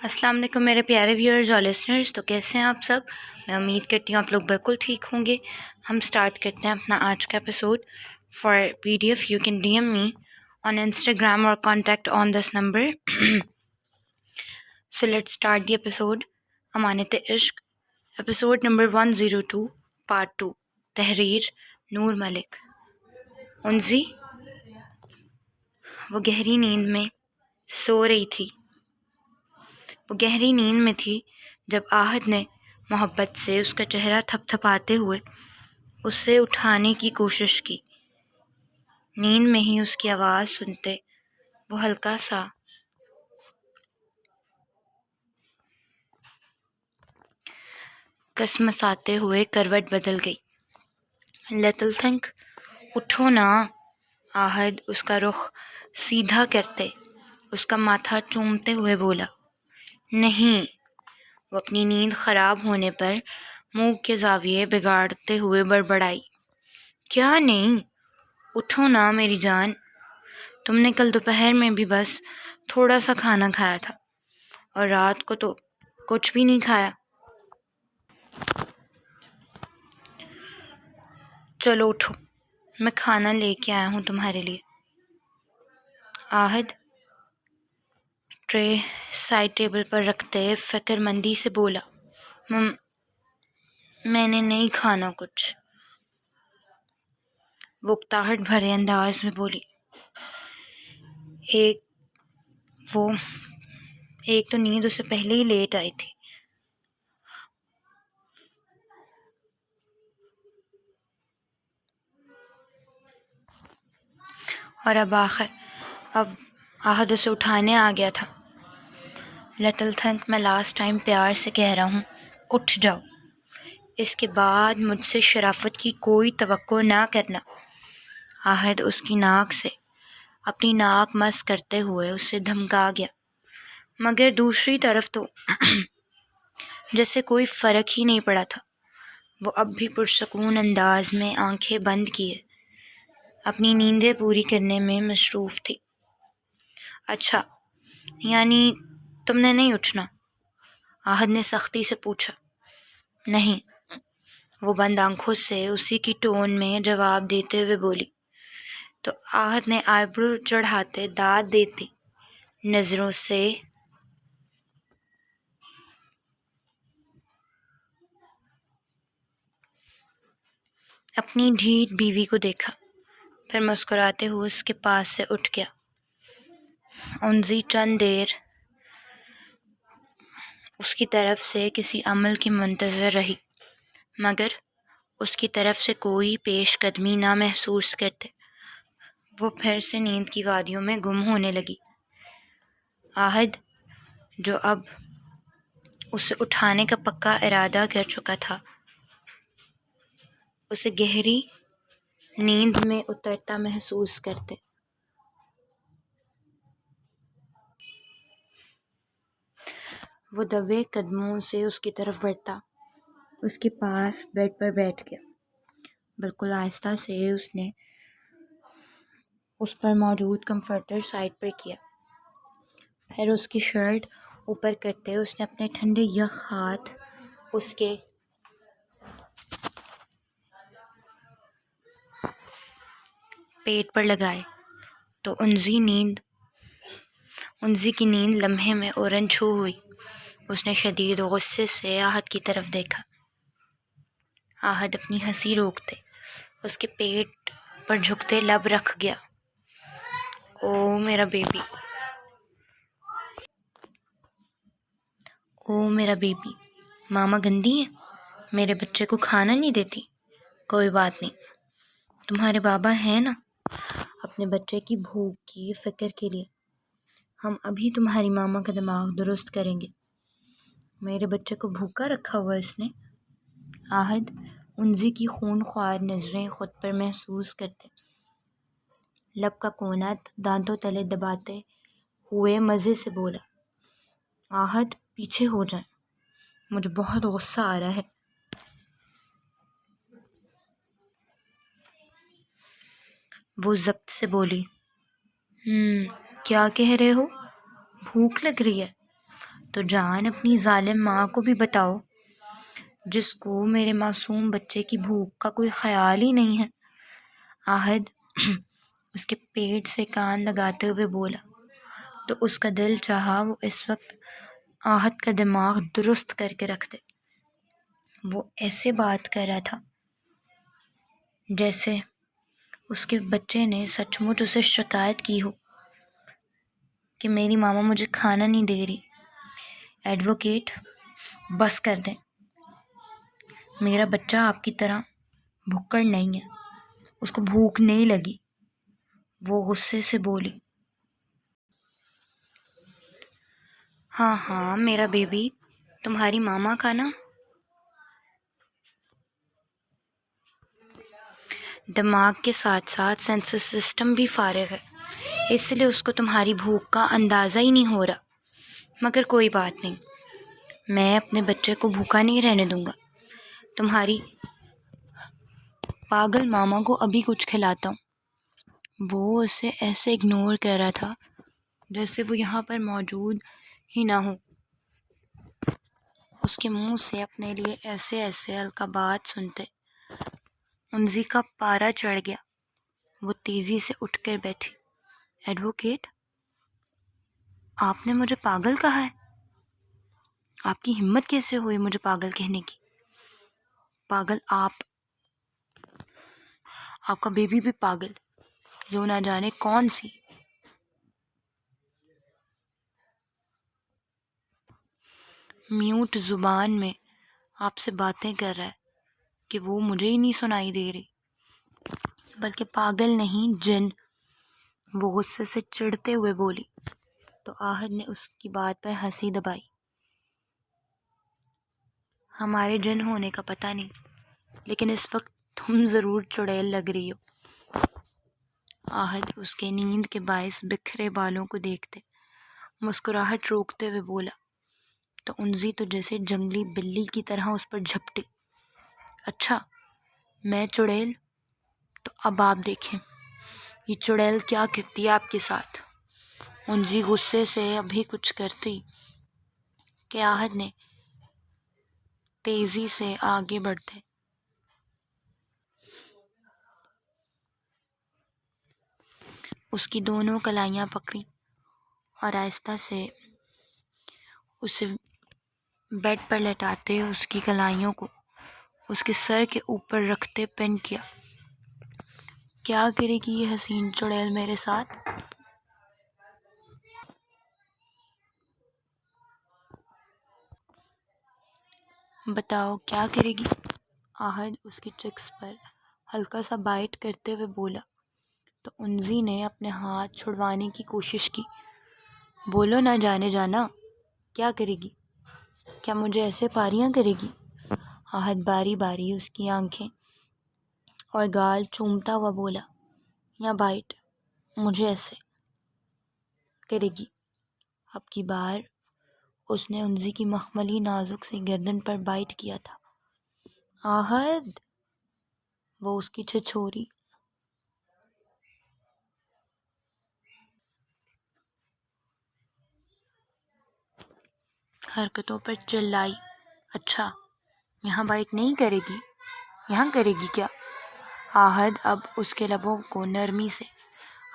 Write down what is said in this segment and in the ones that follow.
السلام علیکم میرے پیارے ویورز اور لسنرز. تو کیسے ہیں آپ سب؟ میں امید کرتی ہوں آپ لوگ بالکل ٹھیک ہوں گے. ہم سٹارٹ کرتے ہیں اپنا آج کا episode. For PDF you can DM me on Instagram اور contact on this number. So let start the episode. Amanat Ishq episode number 102 part 2. تحریر نور ملک. انزی وہ گہری نیند میں سو رہی تھی. وہ گہری نیند میں تھی جب آہد نے محبت سے اس کا چہرہ تھپ تھپاتے ہوئے اسے اٹھانے کی کوشش کی. نیند میں ہی اس کی آواز سنتے وہ ہلکا سا کسمساتے ہوئے کروٹ بدل گئی. لٹل تھنک اٹھو نا. آہد اس کا رخ سیدھا کرتے اس کا ماتھا چومتے ہوئے بولا. نہیں. وہ اپنی نیند خراب ہونے پر منہ کے زاویے بگاڑتے ہوئے بڑبڑائی. کیا نہیں؟ اٹھو نا میری جان. تم نے کل دوپہر میں بھی بس تھوڑا سا کھانا کھایا تھا اور رات کو تو کچھ بھی نہیں کھایا. چلو اٹھو, میں کھانا لے کے آیا ہوں تمہارے لیے. آہد ٹرے سائڈ ٹیبل پر رکھتے فکر مندی سے بولا. میں نے نہیں کھانا کچھ. وہ اکتاہٹ بھرے انداز میں بولی. ایک تو نیند اس سے پہلے ہی لیٹ آئی تھی. اور اب آہد اسے اٹھانے آ گیا تھا. لٹل تھنک میں لاسٹ ٹائم پیار سے کہہ رہا ہوں, اٹھ جاؤ. اس کے بعد مجھ سے شرافت کی کوئی توقع نہ کرنا. آہد اس کی ناک سے اپنی ناک مس کرتے ہوئے اسے دھمکا گیا, مگر دوسری طرف تو جیسے کوئی فرق ہی نہیں پڑا تھا. وہ اب بھی پرسکون انداز میں آنکھیں بند کیے اپنی نیندیں پوری کرنے میں مصروف تھی. اچھا, یعنی تم نے نہیں اٹھنا؟ آہد نے سختی سے پوچھا. نہیں. وہ بند آنکھوں سے اسی کی ٹون میں جواب دیتے ہوئے بولی. تو آہد نے آئیبرو چڑھاتے داد دیتی نظروں سے اپنی ڈھیٹ بیوی کو دیکھا, پھر مسکراتے ہوئے اس کے پاس سے اٹھ گیا. انزی چند دیر اس کی طرف سے کسی عمل کی منتظر رہی, مگر اس کی طرف سے کوئی پیش قدمی نہ محسوس کرتے وہ پھر سے نیند کی وادیوں میں گم ہونے لگی. آہد جو اب اسے اٹھانے کا پکا ارادہ کر چکا تھا, اسے گہری نیند میں اترتا محسوس کرتے. وہ دبے قدموں سے اس کی طرف بڑھتا اس کے پاس بیڈ پر بیٹھ گیا. بالکل آہستہ سے اس نے اس پر موجود کمفرٹر سائڈ پر کیا, پھر اس کی شرٹ اوپر کرتے اس نے اپنے ٹھنڈے یخ ہاتھ اس کے پیٹ پر لگائے تو انزی کی نیند لمحے میں اورن چھو ہوئی. اس نے شدید غصے سے آہد کی طرف دیکھا. آہد اپنی ہنسی روکتے اس کے پیٹ پر جھکتے لب رکھ گیا. او میرا بیبی, او میرا بیبی, ماما گندی ہے, میرے بچے کو کھانا نہیں دیتی. کوئی بات نہیں, تمہارے بابا ہیں نا. اپنے بچے کی بھوک کی فکر کے لیے ہم ابھی تمہاری ماما کا دماغ درست کریں گے. میرے بچے کو بھوکا رکھا ہوا اس نے. آہد انزی کی خونخوار نظریں خود پر محسوس کرتے لب کا کونا دانتوں تلے دباتے ہوئے مزے سے بولا. آہد پیچھے ہو جائیں, مجھے بہت غصہ آ رہا ہے. وہ ضبط سے بولی. کیا کہہ رہے ہو؟ بھوک لگ رہی ہے تو جان اپنی ظالم ماں کو بھی بتاؤ، جس کو میرے معصوم بچے کی بھوک کا کوئی خیال ہی نہیں ہے۔ آہد اس کے پیٹ سے کان لگاتے ہوئے بولا تو اس کا دل چاہا وہ اس وقت آہد کا دماغ درست کر کے رکھ دے۔ وہ ایسے بات کر رہا تھا جیسے اس کے بچے نے سچ مچ اسے شکایت کی ہو کہ میری ماما مجھے کھانا نہیں دے رہی۔ ایڈوکیٹ، بس کر دیں، میرا بچہ آپ کی طرح بھکڑ نہیں ہے، اس کو بھوک نہیں لگی، وہ غصے سے بولی۔ ہاں ہاں میرا بیبی، تمہاری ماما کا نا دماغ کے ساتھ ساتھ سینسس سسٹم بھی فارغ ہے، اس لیے اس کو تمہاری بھوک کا اندازہ ہی نہیں ہو رہا۔ مگر کوئی بات نہیں، میں اپنے بچے کو بھوکا نہیں رہنے دوں گا۔ تمہاری پاگل ماما کو ابھی کچھ کھلاتا ہوں۔ وہ اسے ایسے اگنور کر رہا تھا جیسے وہ یہاں پر موجود ہی نہ ہو۔ اس کے منہ سے اپنے لیے ایسے ایسے القابات سنتے انزی کا پارا چڑھ گیا۔ وہ تیزی سے اٹھ کر بیٹھی۔ ایڈوکیٹ، آپ نے مجھے پاگل کہا ہے؟ آپ کی ہمت کیسے ہوئی مجھے پاگل کہنے کی؟ پاگل آپ کا بیبی بھی پاگل، جو نہ جانے کون سی میوٹ زبان میں آپ سے باتیں کر رہا ہے کہ وہ مجھے ہی نہیں سنائی دے رہی۔ بلکہ پاگل نہیں، جن، وہ غصے سے چڑھتے ہوئے بولی۔ تو آہد نے اس کی بات پر ہنسی دبائی۔ ہمارے جن ہونے کا پتہ نہیں، لیکن اس وقت تم ضرور چڑیل لگ رہی ہو۔ آہد اس کے نیند کے باعث بکھرے بالوں کو دیکھتے مسکراہٹ روکتے ہوئے بولا تو انزی تو جیسے جنگلی بلی کی طرح اس پر جھپٹی۔ اچھا میں چڑیل؟ تو اب آپ دیکھیں یہ چڑیل کیا کرتی ہے آپ کے ساتھ۔ انزی غصے سے ابھی کچھ کرتی کہ آہد نے تیزی سے آگے بڑھتے اس کی دونوں کلائیاں پکڑی اور آہستہ سے اسے بیڈ پر لٹاتے اس کی کلائیوں کو اس کے سر کے اوپر رکھتے پن کیا۔ کیا کرے گی یہ حسین چڑیل میرے ساتھ؟ بتاؤ کیا کرے گی؟ آہد اس کی چکس پر ہلکا سا بائٹ کرتے ہوئے بولا تو انزی نے اپنے ہاتھ چھڑوانے کی کوشش کی۔ بولو نہ جانے جانا، کیا کرے گی؟ کیا مجھے ایسے پاریاں کرے گی؟ آہد باری باری اس کی آنکھیں اور گال چومتا ہوا بولا، یا بائٹ مجھے ایسے کرے گی؟ اب کی بار اس نے انزی کی مخملی نازک سی گردن پر بائٹ کیا تھا۔ آہد، وہ اس کی چھچوری حرکتوں پر چلائی۔ اچھا یہاں بائٹ نہیں کرے گی، یہاں کرے گی کیا؟ آہد اب اس کے لبوں کو نرمی سے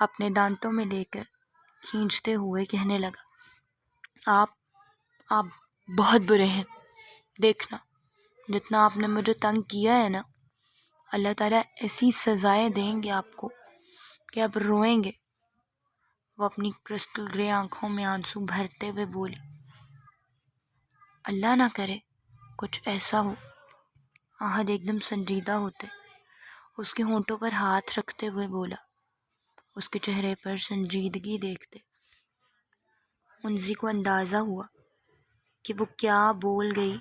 اپنے دانتوں میں لے کر کھینچتے ہوئے کہنے لگا، آپ بہت برے ہیں۔ دیکھنا جتنا آپ نے مجھے تنگ کیا ہے نا، اللہ تعالیٰ ایسی سزائیں دیں گے آپ کو کہ آپ روئیں گے۔ وہ اپنی کرسٹل گرے آنکھوں میں آنسو بھرتے ہوئے بولی۔ اللہ نہ کرے کچھ ایسا ہو۔ آہد ایک دم سنجیدہ ہوتے اس کے ہونٹوں پر ہاتھ رکھتے ہوئے بولا، اس کے چہرے پر سنجیدگی دیکھتے انزی کو اندازہ ہوا کہ وہ کیا بول گئی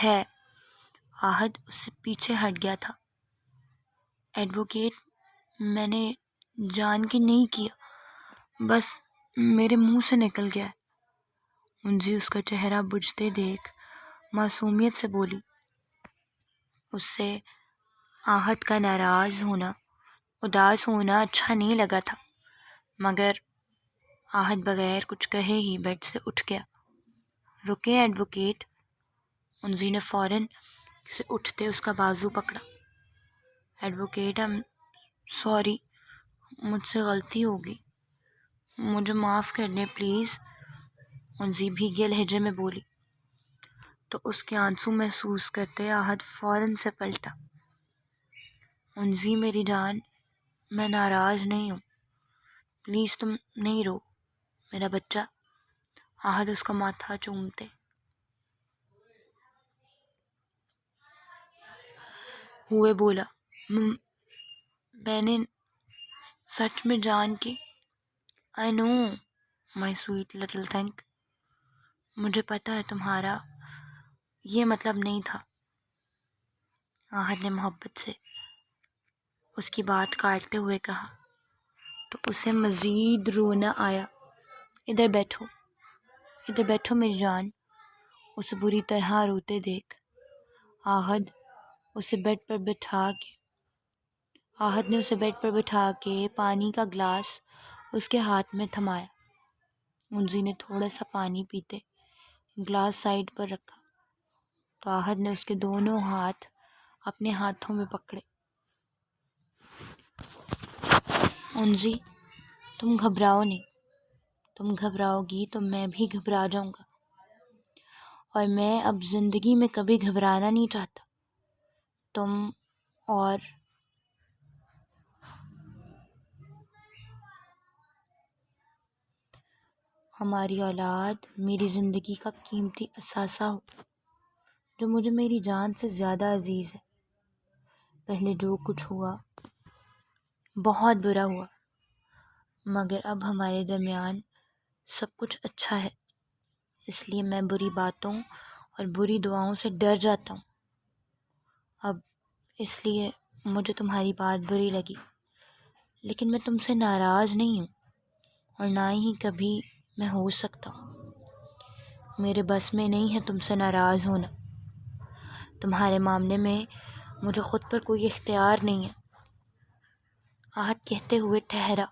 ہے۔ آہد اس سے پیچھے ہٹ گیا تھا۔ ایڈوکیٹ، میں نے جان کے نہیں کیا، بس میرے منہ سے نکل گیا ہے۔ انزی اس کا چہرہ بجھتے دیکھ معصومیت سے بولی۔ اس سے آہد کا ناراض ہونا، اداس ہونا اچھا نہیں لگا تھا۔ مگر آہد بغیر کچھ کہے ہی بیڈ سے اٹھ گیا۔ رکے ایڈوکیٹ، انزی نے فوراً سے اٹھتے اس کا بازو پکڑا۔ ایڈوکیٹ، سوری، مجھ سے غلطی ہوگی، مجھے معاف کر دیں پلیز، انزی بھیگے لہجے میں بولی۔ تو اس کے آنسو محسوس کرتے آہد فوراً سے پلٹا۔ انزی میری جان، میں ناراض نہیں ہوں، پلیز تم نہیں رو، میرا بچہ۔ آہد اس کا ماتھا چومتے ہوئے بولا، میں نے سچ میں جان کی۔ آئی نو مائی سویٹ لٹل تھنک، مجھے پتہ ہے تمہارا یہ مطلب نہیں تھا۔ آہد نے محبت سے اس کی بات کاٹتے ہوئے کہا تو اسے مزید رونا آیا۔ ادھر بیٹھو، ادھر بیٹھو میری جان۔ اسے بری طرح روتے دیکھ آہد نے اسے بیڈ پر بٹھا کے پانی کا گلاس اس کے ہاتھ میں تھمایا۔ انزی نے تھوڑا سا پانی پیتے گلاس سائڈ پر رکھا تو آہد نے اس کے دونوں ہاتھ اپنے ہاتھوں میں پکڑے۔ انزی، تم گھبراؤ نہیں، تم گھبراؤ گی تو میں بھی گھبرا جاؤں گا، اور میں اب زندگی میں کبھی گھبرانا نہیں چاہتا۔ تم اور ہماری اولاد میری زندگی کا قیمتی اثاثہ ہو، جو مجھے میری جان سے زیادہ عزیز ہے۔ پہلے جو کچھ ہوا بہت برا ہوا، مگر اب ہمارے درمیان سب کچھ اچھا ہے، اس لیے میں بری باتوں اور بری دعاؤں سے ڈر جاتا ہوں۔ اب اس لیے مجھے تمہاری بات بری لگی، لیکن میں تم سے ناراض نہیں ہوں، اور نہ ہی کبھی میں ہو سکتا ہوں۔ میرے بس میں نہیں ہے تم سے ناراض ہونا۔ تمہارے معاملے میں مجھے خود پر کوئی اختیار نہیں ہے۔ آہد کہتے ہوئے ٹھہرا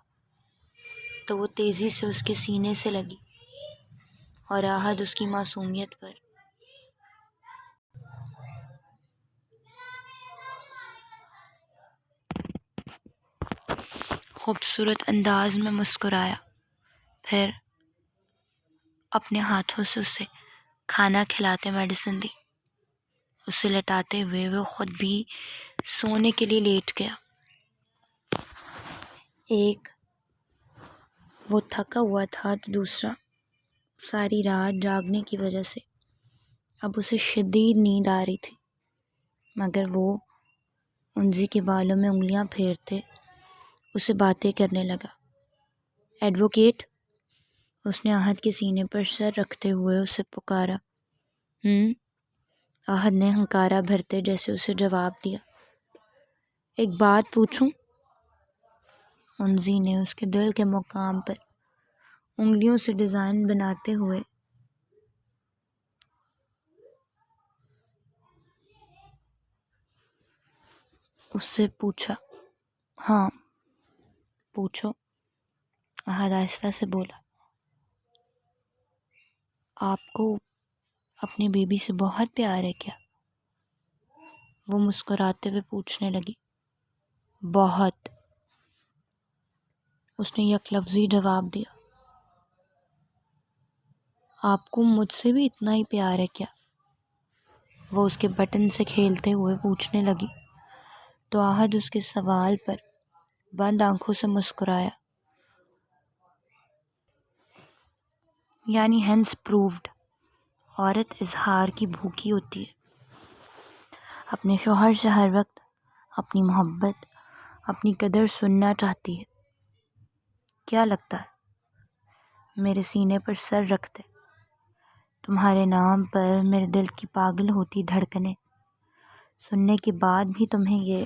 تو وہ تیزی سے اس کے سینے سے لگی، اور آہد اس کی معصومیت پر خوبصورت انداز میں مسکرایا، پھر اپنے ہاتھوں سے اسے کھانا کھلاتے میڈیسن دی۔ اسے لٹاتے ہوئے وہ خود بھی سونے کے لیے لیٹ گیا۔ ایک وہ تھکا ہوا تھا تو دوسرا ساری رات جاگنے کی وجہ سے اب اسے شدید نیند آ رہی تھی، مگر وہ انزی کے بالوں میں انگلیاں پھیرتے اسے باتیں کرنے لگا۔ ایڈوکیٹ، اس نے آہد کے سینے پر سر رکھتے ہوئے اسے پکارا۔ آہد نے ہنکارا بھرتے جیسے اسے جواب دیا۔ ایک بات پوچھوں؟ انزی نے اس کے دل کے مقام پر انگلیوں سے ڈیزائن بناتے ہوئے اس سے پوچھا۔ ہاں پوچھو، آہد آہستہ سے بولا۔ آپ کو اپنی بیبی سے بہت پیار ہے کیا؟ وہ مسکراتے ہوئے پوچھنے لگی۔ بہت، اس نے یک لفظی جواب دیا۔ آپ کو مجھ سے بھی اتنا ہی پیار ہے کیا؟ وہ اس کے بٹن سے کھیلتے ہوئے پوچھنے لگی تو آہد اس کے سوال پر بند آنکھوں سے مسکرایا۔ یعنی ہینس پرووڈ، عورت اظہار کی بھوکی ہوتی ہے، اپنے شوہر سے ہر وقت اپنی محبت، اپنی قدر سننا چاہتی ہے۔ کیا لگتا ہے میرے سینے پر سر رکھتے تمہارے نام پر میرے دل کی پاگل ہوتی دھڑکنیں سننے کے بعد بھی تمہیں یہ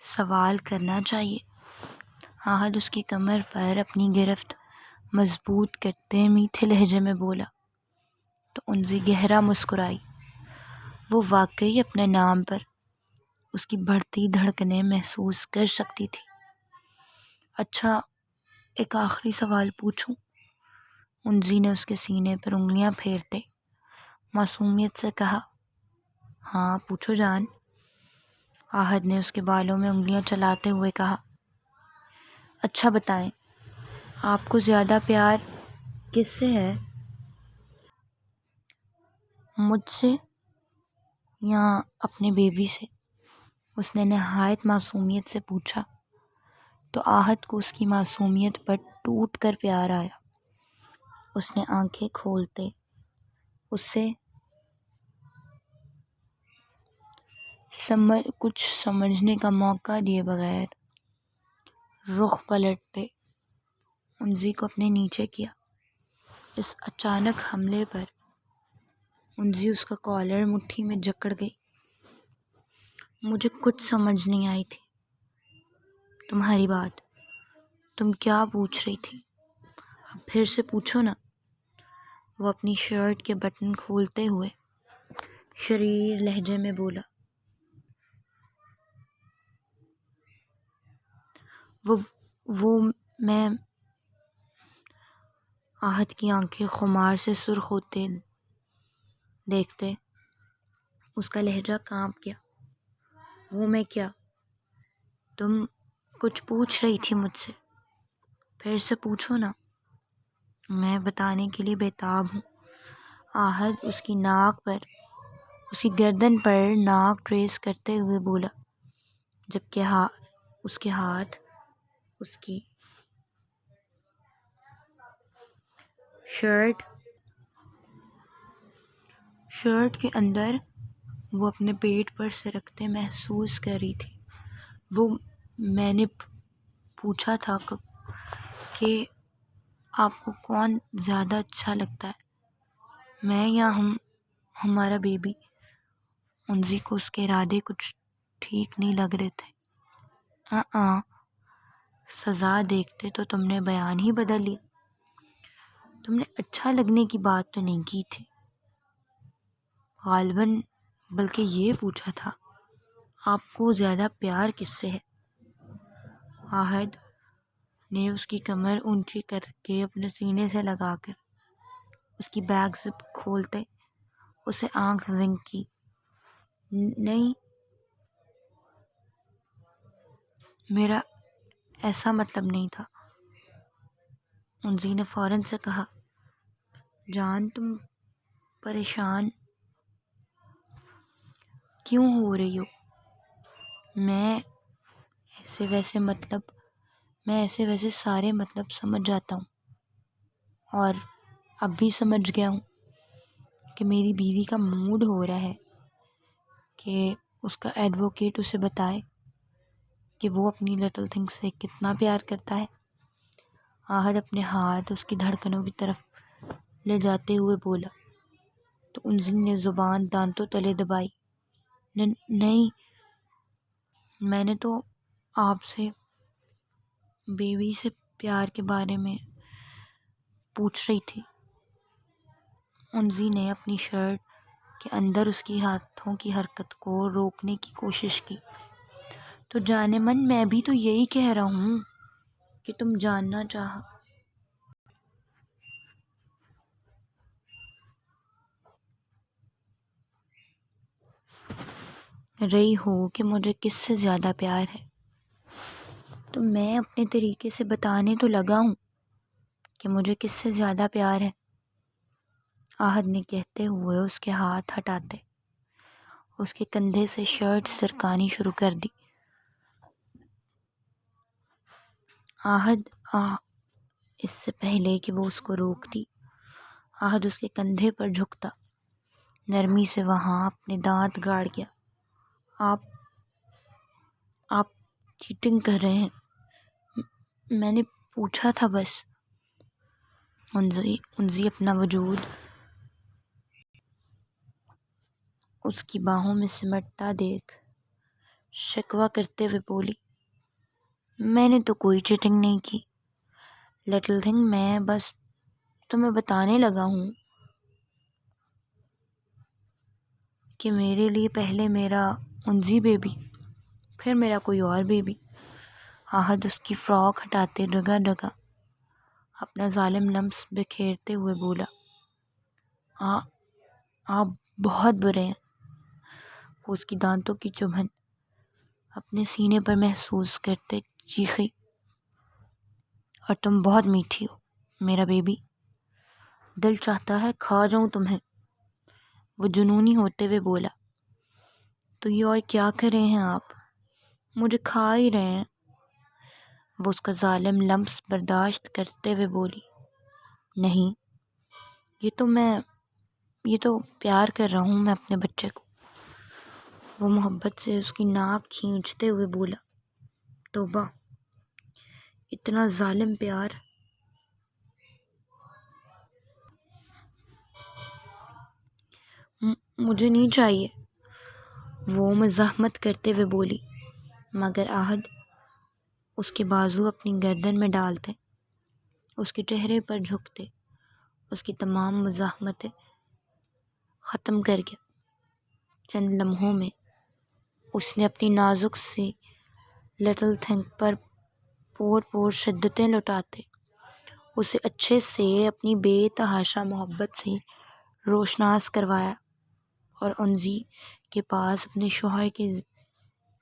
سوال کرنا چاہیے؟ آہد اس کی کمر پر اپنی گرفت مضبوط کرتے میٹھے لہجے میں بولا تو انزی گہرا مسکرائی۔ وہ واقعی اپنے نام پر اس کی بڑھتی دھڑکنیں محسوس کر سکتی تھی۔ اچھا، ایک آخری سوال پوچھوں؟ انزی نے اس کے سینے پر انگلیاں پھیرتے معصومیت سے کہا۔ ہاں پوچھو جان، آہد نے اس کے بالوں میں انگلیاں چلاتے ہوئے کہا۔ اچھا بتائیں، آپ کو زیادہ پیار کس سے ہے، مجھ سے یا اپنے بیبی سے؟ اس نے نہایت معصومیت سے پوچھا تو آہد کو اس کی معصومیت پر ٹوٹ کر پیار آیا۔ اس نے آنکھیں کھولتے اسے کچھ سمجھنے کا موقع دیے بغیر رخ پلٹتے انزی کو اپنے نیچے کیا۔ اس اچانک حملے پر انزی اس کا کالر مٹھی میں جکڑ گئی۔ مجھے کچھ سمجھ نہیں آئی تھی تمہاری بات، تم کیا پوچھ رہی تھی؟ اب پھر سے پوچھو نا، وہ اپنی شرٹ کے بٹن کھولتے ہوئے شریر لہجے میں بولا۔ وہ میں آہد کی آنکھیں خمار سے سرخ ہوتے دیکھتے اس کا لہجہ کانپ گیا۔ وہ میں کیا؟ تم کچھ پوچھ رہی تھی مجھ سے، پھر سے پوچھو نا، میں بتانے کے لیے بیتاب ہوں۔ آہد اس کی ناک پر، اس کی گردن پر ناک ٹریس کرتے ہوئے بولا، جبکہ اس کے ہاتھ اس کی شرٹ کے اندر وہ اپنے پیٹ پر سرکتے محسوس کر رہی تھی۔ وہ میں نے پوچھا تھا کہ آپ کو کون زیادہ اچھا لگتا ہے، میں یا ہمارا بیبی؟ انزی کو اس کے ارادے کچھ ٹھیک نہیں لگ رہے تھے۔ سزا دیکھتے تو تم نے بیان ہی بدل لی۔ تم نے اچھا لگنے کی بات تو نہیں کی تھی غالباً، بلکہ یہ پوچھا تھا آپ کو زیادہ پیار کس سے ہے۔ آہد نے اس کی کمر اونچی کر کے اپنے سینے سے لگا کر اس کی بیک زپ کھولتے اسے آنکھ ونک کی۔ نہیں، میرا ایسا مطلب نہیں تھا، انزی نے فوراً سے کہا۔ جان، تم پریشان کیوں ہو رہی ہو؟ میں ایسے ویسے سارے مطلب سمجھ جاتا ہوں، اور اب بھی سمجھ گیا ہوں کہ میری بیوی کا موڈ ہو رہا ہے کہ اس کا ایڈوکیٹ اسے بتائے کہ وہ اپنی لٹل تھنگ سے کتنا پیار کرتا ہے۔ آہد اپنے ہاتھ اس کی دھڑکنوں کی طرف لے جاتے ہوئے بولا تو انزی نے زبان دانتوں تلے دبائی۔ نہیں، میں نے تو آپ سے بیوی سے پیار کے بارے میں پوچھ رہی تھی۔ انزی نے اپنی شرٹ کے اندر اس کی ہاتھوں کی حرکت کو روکنے کی کوشش کی۔ تو جانے من، میں بھی تو یہی کہہ رہا ہوں کہ تم جاننا چاہ رہی ہو کہ مجھے کس سے زیادہ پیار ہے، تو میں اپنے طریقے سے بتانے تو لگا ہوں کہ مجھے کس سے زیادہ پیار ہے، آہد نے کہتے ہوئے اس کے ہاتھ ہٹاتے اس کے کندھے سے شرٹ سرکانی شروع کر دی۔ اس سے پہلے کہ وہ اس کو روکتی، آہد اس کے کندھے پر جھکتا نرمی سے وہاں اپنے دانت گاڑ گیا۔ آپ چیٹنگ کر رہے ہیں، میں نے پوچھا تھا بس۔ انزی اپنا وجود اس کی باہوں میں سمٹتا دیکھ شکوہ کرتے ہوئے بولی، میں نے تو کوئی چیٹنگ نہیں کی لٹل تھنگ، میں بس تمہیں بتانے لگا ہوں کہ میرے لیے پہلے میرا انزی بیبی، پھر میرا کوئی اور بیبی۔ آہد اس کی فراک ہٹاتے ڈگا ڈگا اپنا ظالم لمس بکھیرتے ہوئے بولا، آپ بہت برے ہیں۔ وہ اس کی دانتوں کی چبھن اپنے سینے پر محسوس کرتے چیخی، اور تم بہت میٹھی ہو میرا بیبی، دل چاہتا ہے کھا جاؤں تمہیں۔ وہ جنونی ہوتے ہوئے بولا، تو یہ اور کیا کر رہے ہیں آپ؟ مجھے کھا ہی رہے ہیں۔ وہ اس کا ظالم لمس برداشت کرتے ہوئے بولی، نہیں، یہ تو پیار کر رہا ہوں میں اپنے بچے کو۔ وہ محبت سے اس کی ناک کھینچتے ہوئے بولا، توبہ، اتنا ظالم پیار۔ مجھے نہیں چاہیے، وہ مزاحمت کرتے ہوئے بولی، مگر آہد اس کے بازو اپنی گردن میں ڈالتے، اس کے چہرے پر جھکتے اس کی تمام مزاحمتیں ختم کر گیا۔ چند لمحوں میں اس نے اپنی نازک سی لٹل تھنگ پر پور شدتیں لٹاتے اسے اچھے سے اپنی بے تحاشا محبت سے روشناس کروایا، اور انزی کے پاس اپنے شوہر کی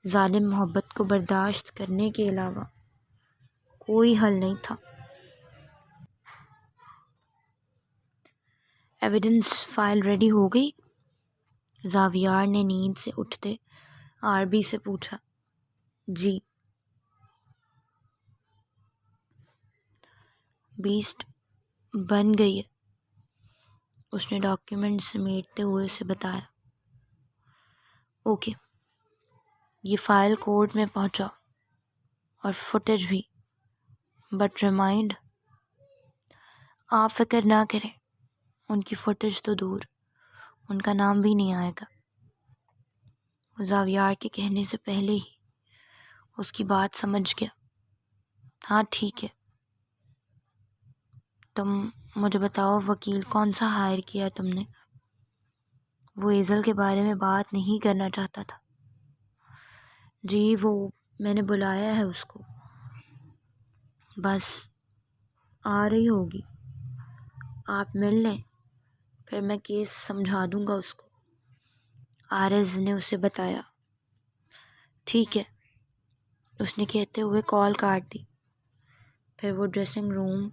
ظالم محبت کو برداشت کرنے کے علاوہ کوئی حل نہیں تھا۔ ایویڈنس فائل ریڈی ہو گئی؟ زاویار نے نیند سے اٹھتے آربی سے پوچھا۔ جی۔ 20 بن گئی ہے، اس نے ڈاکیومنٹ سمیٹتے ہوئے اسے بتایا۔ اوکے، یہ فائل کورٹ میں پہنچا اور فوٹیج بھی، بٹ ریمائنڈ، آپ فکر نہ کریں، ان کی فوٹیج تو دور، ان کا نام بھی نہیں آئے گا۔ وہ زاویار کے کہنے سے پہلے ہی اس کی بات سمجھ گیا۔ ہاں ٹھیک ہے، تم مجھے بتاؤ وکیل کون سا ہائر کیا تم نے؟ وہ ایزل کے بارے میں بات نہیں کرنا چاہتا تھا۔ جی، وہ میں نے بلایا ہے اس کو، بس آ رہی ہوگی، آپ مل لیں، پھر میں کیس سمجھا دوں گا اس کو، عارض نے اسے بتایا۔ ٹھیک ہے، اس نے کہتے ہوئے کال کاٹ دی۔ پھر وہ ڈریسنگ روم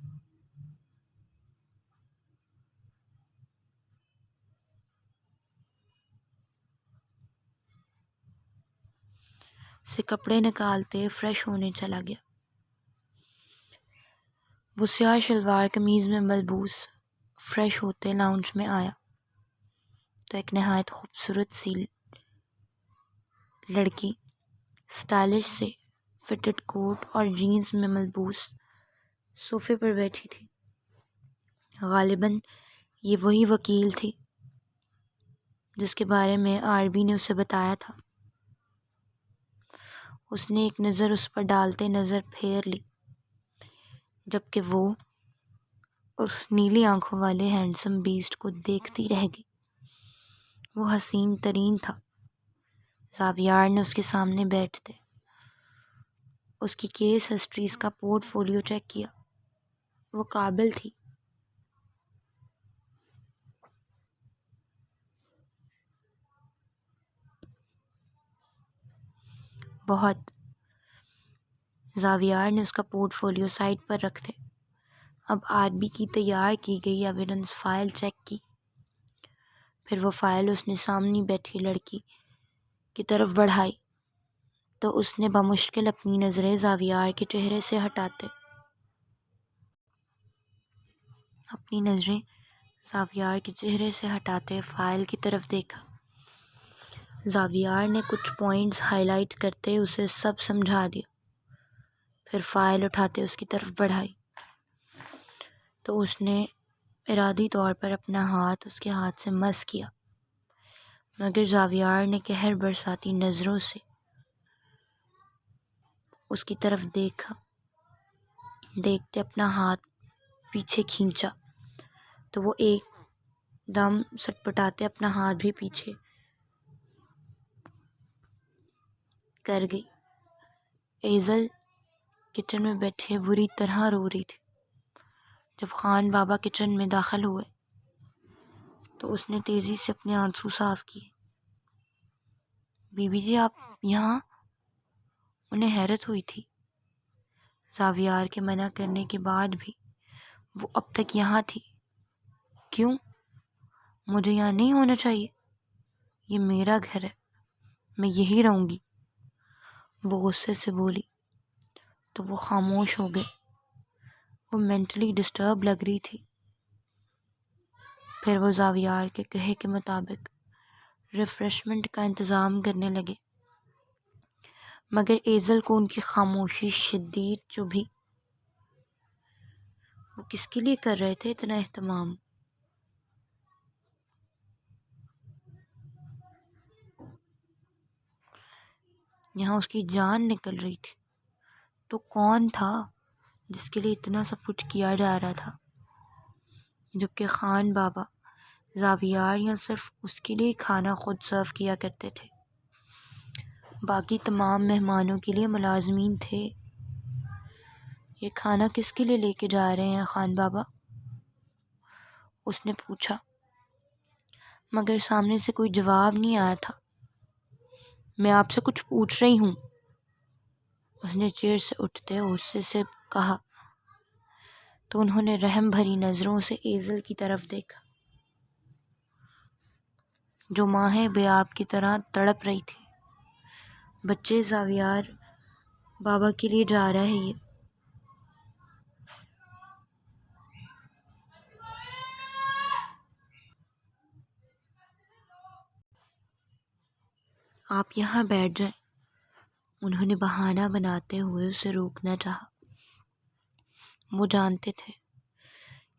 سے کپڑے نکالتے فریش ہونے چلا گیا۔ وہ سیاہ شلوار قمیض میں ملبوس فریش ہوتے لاؤنج میں آیا تو ایک نہایت خوبصورت سی لڑکی اسٹائلش سے فٹڈ کوٹ اور جینز میں ملبوس صوفے پر بیٹھی تھی۔ غالباً یہ وہی وکیل تھی جس کے بارے میں آربی نے اسے بتایا تھا۔ اس نے ایک نظر اس پر ڈالتے نظر پھیر لی، جبکہ وہ اس نیلی آنکھوں والے ہینڈسم بیسٹ کو دیکھتی رہ گئی۔ وہ حسین ترین تھا۔ زاویار نے اس کے سامنے بیٹھتے اس کی کیس ہسٹریز کا پورٹ فولیو چیک کیا۔ وہ قابل تھی۔ بہت۔ زاویار نے اس کا پورٹ فولیو سائٹ پر رکھتے اب آربی کی تیار کی گئی ایویڈنس فائل چیک کی۔ پھر وہ فائل اس نے سامنے بیٹھی لڑکی کی طرف بڑھائی تو اس نے بمشکل اپنی نظریں زاویار کے چہرے سے ہٹاتے فائل کی طرف دیکھا۔ زاویار نے کچھ پوائنٹس ہائی لائٹ کرتے اسے سب سمجھا دیا، پھر فائل اٹھاتے اس کی طرف بڑھائی تو اس نے ارادی طور پر اپنا ہاتھ اس کے ہاتھ سے مس کیا، مگر زاویار نے قہر برساتی نظروں سے اس کی طرف دیکھتے اپنا ہاتھ پیچھے کھینچا تو وہ ایک دم سٹپٹاتے اپنا ہاتھ بھی پیچھے کر گئی۔ ایزل کچن میں بیٹھے بری طرح رو رہی تھی۔ جب خان بابا کچن میں داخل ہوئے تو اس نے تیزی سے اپنے آنسو صاف کیے۔ بی بی جی آپ یہاں؟ انہیں حیرت ہوئی تھی۔ زاویار کے منع کرنے کے بعد بھی وہ اب تک یہاں تھی۔ کیوں؟ مجھے یہاں نہیں ہونا چاہیے، یہ میرا گھر ہے، میں یہی رہوں گی، وہ غصے سے بولی۔ تو وہ خاموش ہو گئے۔ وہ مینٹلی ڈسٹرب لگ رہی تھی۔ پھر وہ زاویار کے کہے کے مطابق ریفریشمنٹ کا انتظام کرنے لگے، مگر ایزل کو ان کی خاموشی شدید چبھی۔ وہ کس کے لیے کر رہے تھے اتنا اہتمام؟ یہاں اس کی جان نکل رہی تھی، تو کون تھا جس کے لیے اتنا سب کچھ کیا جا رہا تھا؟ جبکہ خان بابا زاویار یا صرف اس کے لیے کھانا خود سرو کیا کرتے تھے، باقی تمام مہمانوں کے لیے ملازمین تھے۔ یہ کھانا کس کے لیے لے کے جا رہے ہیں خان بابا؟ اس نے پوچھا، مگر سامنے سے کوئی جواب نہیں آیا تھا۔ میں آپ سے کچھ پوچھ رہی ہوں، اس نے چیئر سے اٹھتے غصے سے کہا۔ تو انہوں نے رحم بھری نظروں سے ایزل کی طرف دیکھا، جو ماہ بیاب کی طرح تڑپ رہی تھی۔ بچے زاویار بابا کے لیے جا رہا ہے یہ۔ آپ یہاں بیٹھ جائیں، انہوں نے بہانہ بناتے ہوئے اسے روکنا چاہا۔ وہ جانتے تھے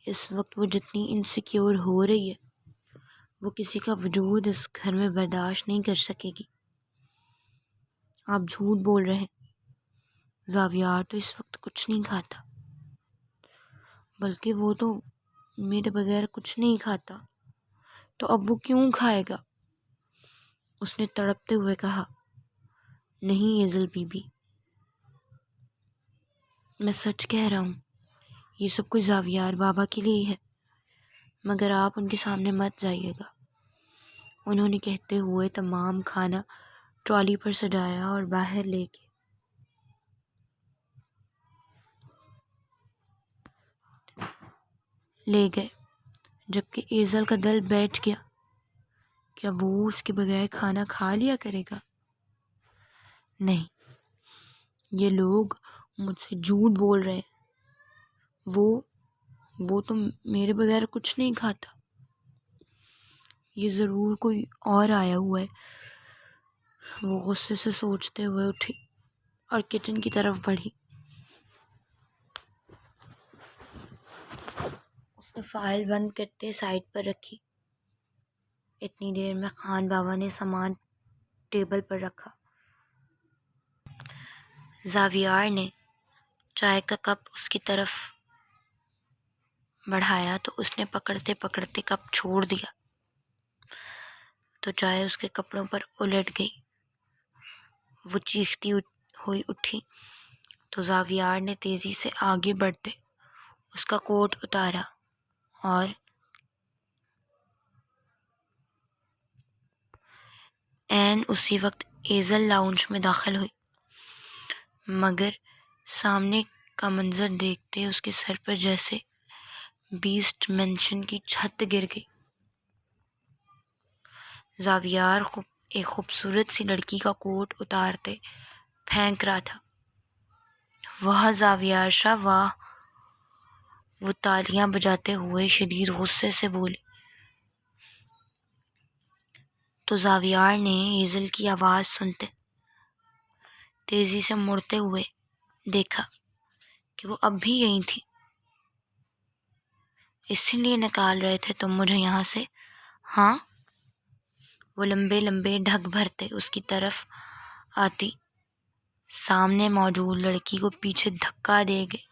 اس وقت وہ جتنی انسیکیور ہو رہی ہے وہ کسی کا وجود اس گھر میں برداشت نہیں کر سکے گی۔ آپ جھوٹ بول رہے ہیں، زاویار تو اس وقت کچھ نہیں کھاتا، بلکہ وہ تو میرے بغیر کچھ نہیں کھاتا، تو اب وہ کیوں کھائے گا؟ اس نے تڑپتے ہوئے کہا۔ نہیں ایزل بی بی، میں سچ کہہ رہا ہوں، یہ سب کچھ زاویار بابا کے لیے ہی ہے، مگر آپ ان کے سامنے مت جائیے گا، انہوں نے کہتے ہوئے تمام کھانا ٹرالی پر سجایا اور باہر لے گئے، جبکہ ایزل کا دل بیٹھ گیا۔ کیا وہ اس کے بغیر کھانا کھا لیا کرے گا؟ نہیں، یہ لوگ مجھ سے جھوٹ بول رہے ہیں، وہ تو میرے بغیر کچھ نہیں کھاتا، یہ ضرور کوئی اور آیا ہوا ہے، وہ غصے سے سوچتے ہوئے اٹھی اور کچن کی طرف بڑھی۔ اس نے فائل بند کرتے سائڈ پر رکھی۔ اتنی دیر میں خان بابا نے سامان ٹیبل پر رکھا۔ زاویار نے چائے کا کپ اس کی طرف بڑھایا تو اس نے پکڑتے پکڑتے کپ چھوڑ دیا تو چائے اس کے کپڑوں پر الٹ گئی۔ وہ چیختی ہوئی اٹھی تو زاویار نے تیزی سے آگے بڑھتے اس کا کوٹ اتارا اور عین اسی وقت ایزل لاؤنج میں داخل ہوئی، مگر سامنے کا منظر دیکھتے اس کے سر پر جیسے بیسٹ مینشن کی چھت گر گئی۔ زاویار ایک خوبصورت سی لڑکی کا کوٹ اتارتے پھینک رہا تھا۔ واہ زاویار شاہ واہ، وہ تالیاں بجاتے ہوئے شدید غصے سے بولی۔ تو زاویار نے ایزل کی آواز سنتے تیزی سے مڑتے ہوئے دیکھا کہ وہ اب بھی یہیں تھی۔ اسی لیے نکال رہے تھے تم مجھے یہاں سے؟ ہاں؟ وہ لمبے لمبے ڈھک بھرتے اس کی طرف آتی سامنے موجود لڑکی کو پیچھے دھکا دے گئے۔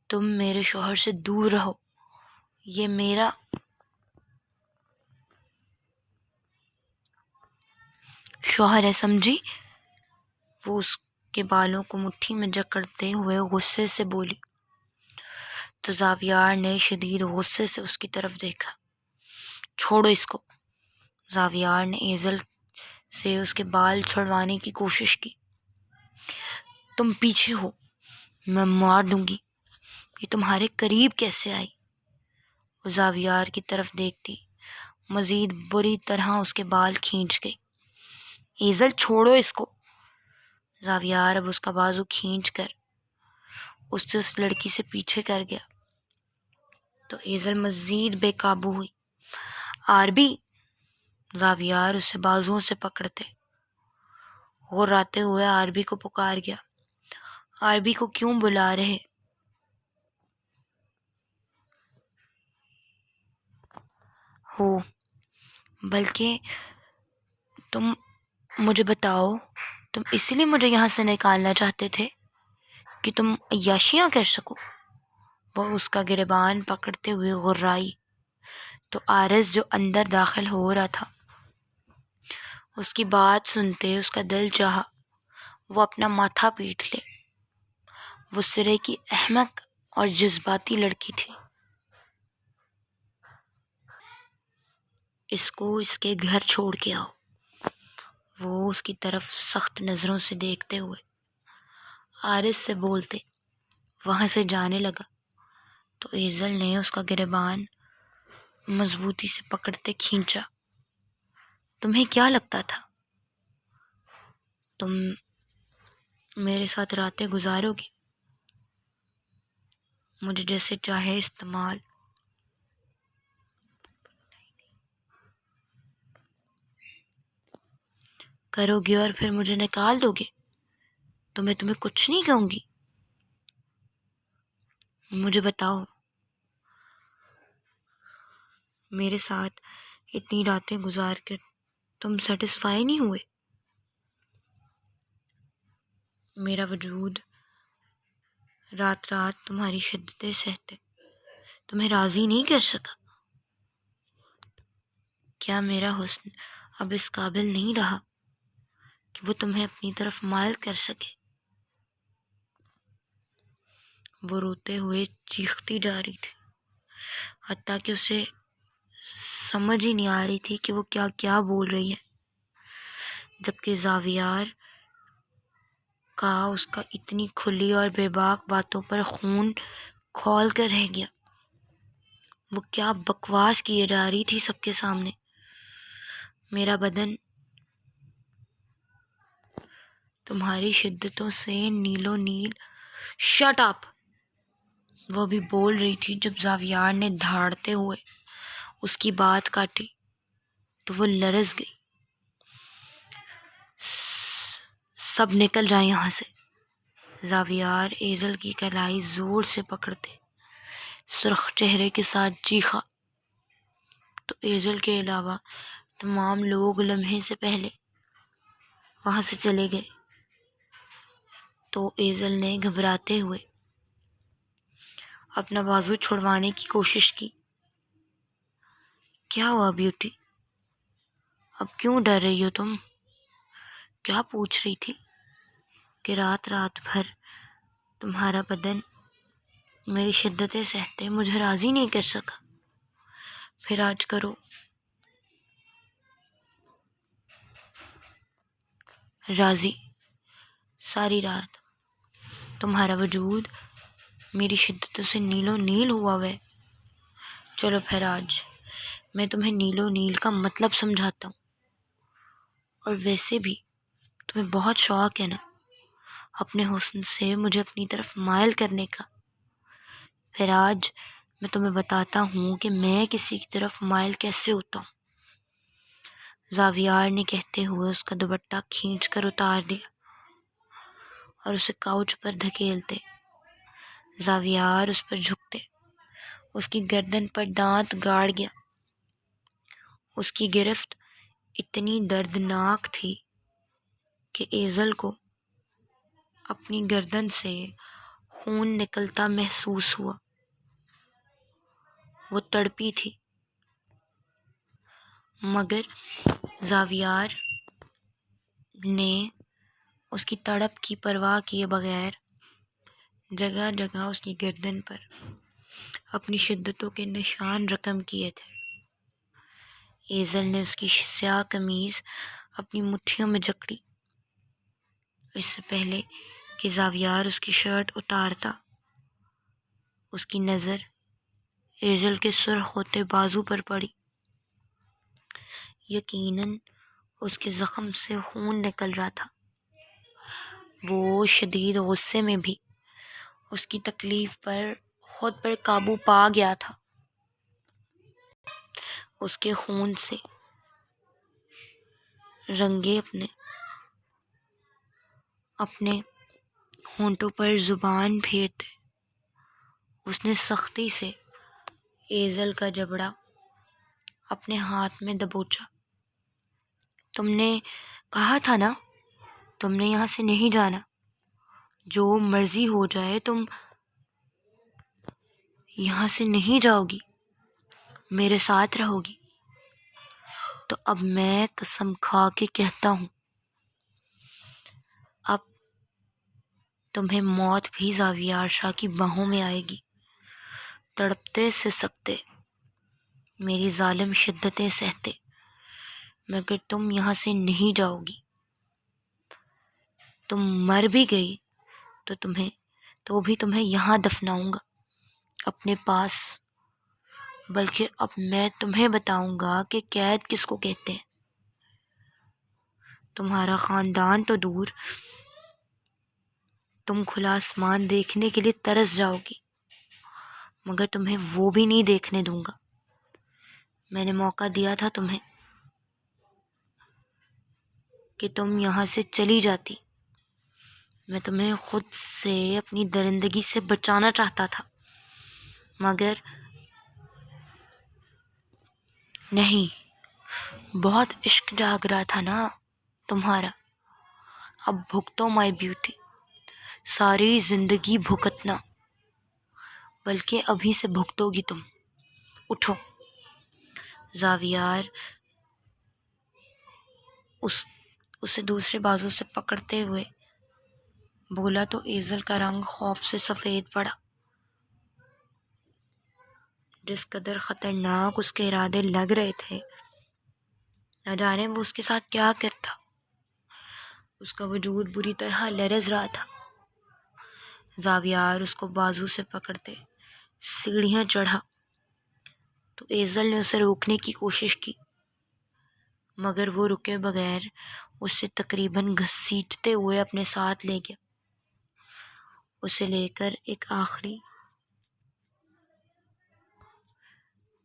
تم میرے شوہر سے دور رہو، یہ میرا شوہر ہے، سمجھی؟ وہ اس کے بالوں کو مٹھی میں جکڑتے ہوئے غصے سے بولی، تو زاویار نے شدید غصے سے اس کی طرف دیکھا۔ چھوڑو اس کو۔ زاویار نے ایزل سے اس کے بال چھڑوانے کی کوشش کی۔ تم پیچھے ہو، میں مار دوں گی، یہ تمہارے قریب کیسے آئی؟ وہ زاویار کی طرف دیکھتی مزید بری طرح اس کے بال کھینچ گئی۔ ایزل چھوڑو اس کو۔ زاویار اب اس کا بازو کھینچ کر اس لڑکی سے پیچھے کر گیا تو ایزل مزید بے قابو ہوئی۔ آربی! زاویار اسے بازوؤں سے پکڑتے غراتے ہوئے آربی کو پکار گیا۔ آربی کو کیوں بلا رہے ہو؟ بلکہ تم مجھے بتاؤ، تم اس لیے مجھے یہاں سے نکالنا چاہتے تھے کہ تم عیاشیاں کر سکو؟ وہ اس کا گریبان پکڑتے ہوئے غرائی تو آرز جو اندر داخل ہو رہا تھا، اس کی بات سنتے اس کا دل چاہا وہ اپنا ماتھا پیٹ لے۔ وہ سرے کی احمق اور جذباتی لڑکی تھی۔ اس کو اس کے گھر چھوڑ کے آؤ۔ وہ اس کی طرف سخت نظروں سے دیکھتے ہوئے آرز سے بولتے وہاں سے جانے لگا تو ایزل نے اس کا گریبان مضبوطی سے پکڑتے کھینچا۔ تمہیں کیا لگتا تھا تم میرے ساتھ راتیں گزارو گی؟ مجھے جیسے چاہے استعمال کرو گے اور پھر مجھے نکال دو گے تو میں تمہیں کچھ نہیں کہوں گی؟ مجھے بتاؤ، میرے ساتھ اتنی راتیں گزار کر تم سیٹسفائی نہیں ہوئے؟ میرا وجود رات رات تمہاری شدتیں سہتے تمہیں راضی نہیں کر سکا؟ کیا میرا حسن اب اس قابل نہیں رہا کہ وہ تمہیں اپنی طرف مائل کر سکے؟ وہ روتے ہوئے چیختی جا رہی تھی، حتیٰ کہ اسے سمجھ ہی نہیں آ رہی تھی کہ وہ کیا کیا بول رہی ہے، جبکہ زاویار کا اس کا اتنی کھلی اور بے باک باتوں پر خون کھول کر رہ گیا۔ وہ کیا بکواس کیے جا رہی تھی سب کے سامنے۔ میرا بدن تمہاری شدتوں سے نیلو نیل۔ Shut up! وہ بھی بول رہی تھی جب زاویار نے دھاڑتے ہوئے اس کی بات کاٹی تو وہ لرز گئی۔ سب نکل جائیں یہاں سے۔ زاویار ایزل کی کلائی زور سے پکڑتے سرخ چہرے کے ساتھ چیخا تو ایزل کے علاوہ تمام لوگ لمحے سے پہلے وہاں سے چلے گئے۔ تو ایزل نے گھبراتے ہوئے اپنا بازو چھڑوانے کی کوشش کی۔ کیا ہوا بیوٹی؟ اب کیوں ڈر رہی ہو تم؟ کیا پوچھ رہی تھی کہ رات رات بھر تمہارا بدن میری شدتیں سہتے مجھے راضی نہیں کر سکا، پھر آج کرو۔ راضی؟ ساری رات تمہارا وجود میری شدتوں سے نیلو نیل ہوا ہے۔ چلو پھر آج میں تمہیں نیلو نیل کا مطلب سمجھاتا ہوں۔ اور ویسے بھی تمہیں بہت شوق ہے نا اپنے حسن سے مجھے اپنی طرف مائل کرنے کا۔ پھر آج میں تمہیں بتاتا ہوں کہ میں کسی کی طرف مائل کیسے ہوتا ہوں۔ زاویار نے کہتے ہوئے اس کا دوپٹہ کھینچ کر اتار دیا اور اسے کاؤچ پر دھکیلتے زاویار اس پر جھکتے اس کی گردن پر دانت گاڑ گیا۔ اس کی گرفت اتنی دردناک تھی کہ ایزل کو اپنی گردن سے خون نکلتا محسوس ہوا۔ وہ تڑپی تھی، مگر زاویار نے اس کی تڑپ کی پرواہ کیے بغیر جگہ جگہ اس کی گردن پر اپنی شدتوں کے نشان رقم کیے تھے۔ ایزل نے اس کی سیاہ قمیض اپنی مٹھیوں میں جکڑی۔ اس سے پہلے کہ زاویار اس کی شرٹ اتارتا، اس کی نظر ایزل کے سرخ ہوتے بازو پر پڑی۔ یقیناً اس کے زخم سے خون نکل رہا تھا۔ وہ شدید غصے میں بھی اس کی تکلیف پر خود پر قابو پا گیا تھا۔ اس کے خون سے رنگے اپنے ہونٹوں پر زبان پھیرتے اس نے سختی سے ایزل کا جبڑا اپنے ہاتھ میں دبوچا۔ تم نے کہا تھا نا، تم نے یہاں سے نہیں جانا، جو مرضی ہو جائے تم یہاں سے نہیں جاؤ گی، میرے ساتھ رہو گی۔ تو اب میں قسم کھا کے کہتا ہوں، اب تمہیں موت بھی زاویار شاہ کی باہوں میں آئے گی، تڑپتے سسکتے، میری ظالم شدتیں سہتے، مگر تم یہاں سے نہیں جاؤ گی۔ تم مر بھی گئی تو بھی تمہیں یہاں دفناؤں گا، اپنے پاس۔ بلکہ اب میں تمہیں بتاؤں گا کہ قید کس کو کہتے ہیں۔ تمہارا خاندان تو دور، تم کھلا آسمان دیکھنے کے لیے ترس جاؤ گی، مگر تمہیں وہ بھی نہیں دیکھنے دوں گا۔ میں نے موقع دیا تھا تمہیں کہ تم یہاں سے چلی جاتی، میں تمہیں خود سے، اپنی درندگی سے بچانا چاہتا تھا، مگر نہیں، بہت عشق جاگ رہا تھا نا تمہارا۔ اب بھگتو مائی بیوٹی، ساری زندگی بھگتنا، بلکہ ابھی سے بھگتو گی تم۔ اٹھو۔ زاویار اسے دوسرے بازو سے پکڑتے ہوئے بولا تو ایزل کا رنگ خوف سے سفید پڑا۔ جس قدر خطرناک اس کے ارادے لگ رہے تھے، نہ جانے وہ اس کے ساتھ کیا کرتا۔ اس کا وجود بری طرح لرز رہا تھا۔ زاویار اس کو بازو سے پکڑتے سیڑھیاں چڑھا تو ایزل نے اسے روکنے کی کوشش کی، مگر وہ رکے بغیر اسے تقریباً گھسیٹتے ہوئے اپنے ساتھ لے گیا۔ اسے لے کر ایک آخری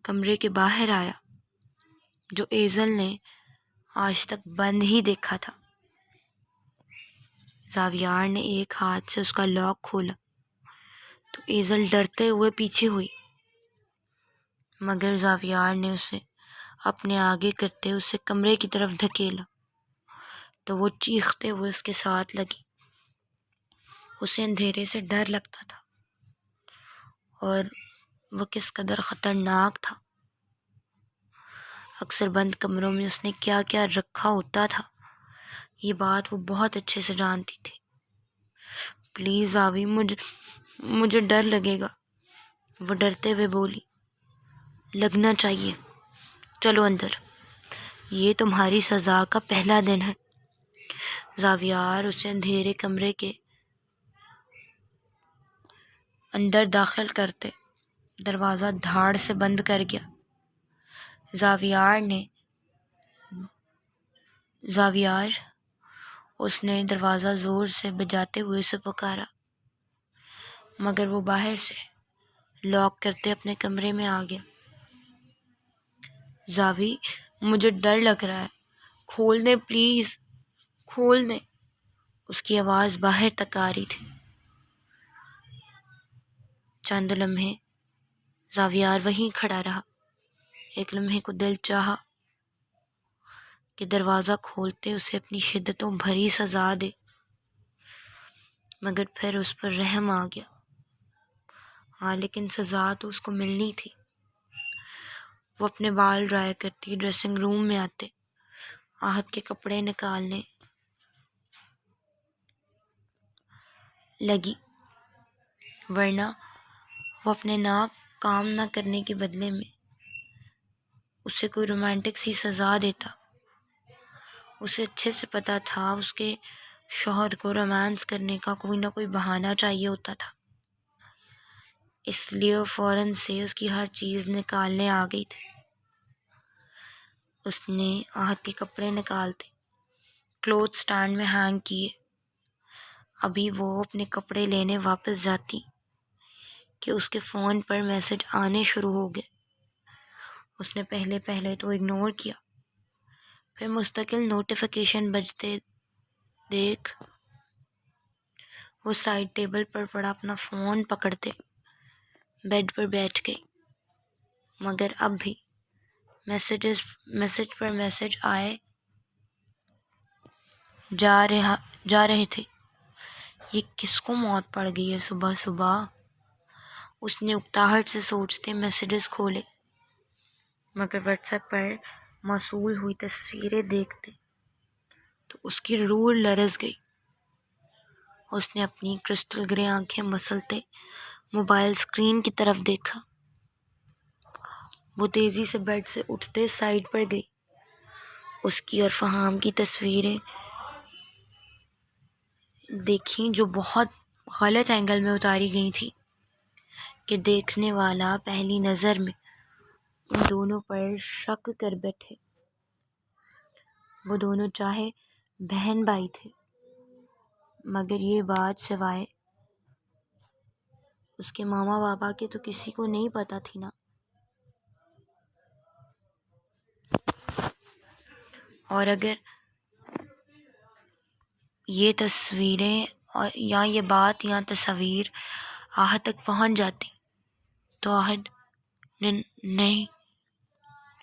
کمرے کے باہر آیا جو ایزل نے آج تک بند ہی دیکھا تھا۔ زاویار نے ایک ہاتھ سے اس کا لاک کھولا تو ایزل ڈرتے ہوئے پیچھے ہوئی، مگر زاویار نے اسے اپنے آگے کرتے اسے کمرے کی طرف دھکیلا تو وہ چیختے ہوئے اس کے ساتھ لگی۔ اسے اندھیرے سے ڈر لگتا تھا، اور وہ کس قدر خطرناک تھا۔ اکثر بند کمروں میں اس نے کیا کیا رکھا ہوتا تھا، یہ بات وہ بہت اچھے سے جانتی تھی۔ پلیز آوی، مجھے ڈر لگے گا، وہ ڈرتے ہوئے بولی۔ لگنا چاہیے، چلو اندر، یہ تمہاری سزا کا پہلا دن ہے۔ زاویار اسے اندھیرے کمرے کے اندر داخل کرتے دروازہ دھاڑ سے بند کر گیا۔ اس نے دروازہ زور سے بجاتے ہوئے اسے پکارا، مگر وہ باہر سے لاک کرتے اپنے کمرے میں آ گیا۔ زاوی، مجھے ڈر لگ رہا ہے، کھول دیں پلیز، کھول دیں۔ اس کی آواز باہر تک آ رہی تھی۔ چند لمحے زاویار وہیں کھڑا رہا۔ ایک لمحے کو دل چاہا کہ دروازہ کھولتے اسے اپنی شدتوں بھری سزا دے، مگر پھر اس پر رحم آ گیا۔ ہاں، لیکن سزا تو اس کو ملنی تھی۔ وہ اپنے بال ڈرائی کرتی ڈریسنگ روم میں آتے، آہت کے کپڑے نکالنے لگی، ورنہ وہ اپنے ناک کام نہ کرنے کے بدلے میں اسے کوئی رومانٹک سی سزا دیتا۔ اسے اچھے سے پتہ تھا اس کے شوہر کو رومانس کرنے کا کوئی نہ کوئی بہانہ چاہیے ہوتا تھا، اس لیے وہ فوراً سے اس کی ہر چیز نکالنے آ گئی تھی۔ اس نے آہت کے کپڑے نکالتے کلوتھ سٹینڈ میں ہینگ کیے۔ ابھی وہ اپنے کپڑے لینے واپس جاتی کہ اس کے فون پر میسج آنے شروع ہو گئے۔ اس نے پہلے تو اگنور کیا، پھر مستقل نوٹیفیکیشن بجتے دیکھ وہ سائڈ ٹیبل پر پڑا اپنا فون پکڑتے بیڈ پر بیٹھ گئی، مگر اب بھی میسج پر میسج آئے جا رہے تھے۔ یہ کس کو موت پڑ گئی ہے صبح صبح؟ اس نے اکتاہٹ سے سوچتے میسیجز کھولے، مگر واٹس ایپ پر موصول ہوئی تصویریں دیکھتے تو اس کی روح لرز گئی۔ اس نے اپنی کرسٹل گرے آنکھیں مسلتے موبائل اسکرین کی طرف دیکھا۔ وہ تیزی سے بیڈ سے اٹھتے سائڈ پر گئی۔ اس کی اور فہام کی تصویریں دیکھیں جو بہت غلط اینگل میں اتاری گئی تھی کہ دیکھنے والا پہلی نظر میں ان دونوں پر شک کر بیٹھے۔ وہ دونوں چاہے بہن بھائی تھے، مگر یہ بات سوائے اس کے ماما بابا کے تو کسی کو نہیں پتہ تھی نا۔ اور اگر یہ تصویریں یا یہ بات یا تصاویر آہت تک پہنچ جاتی تو آہت نہیں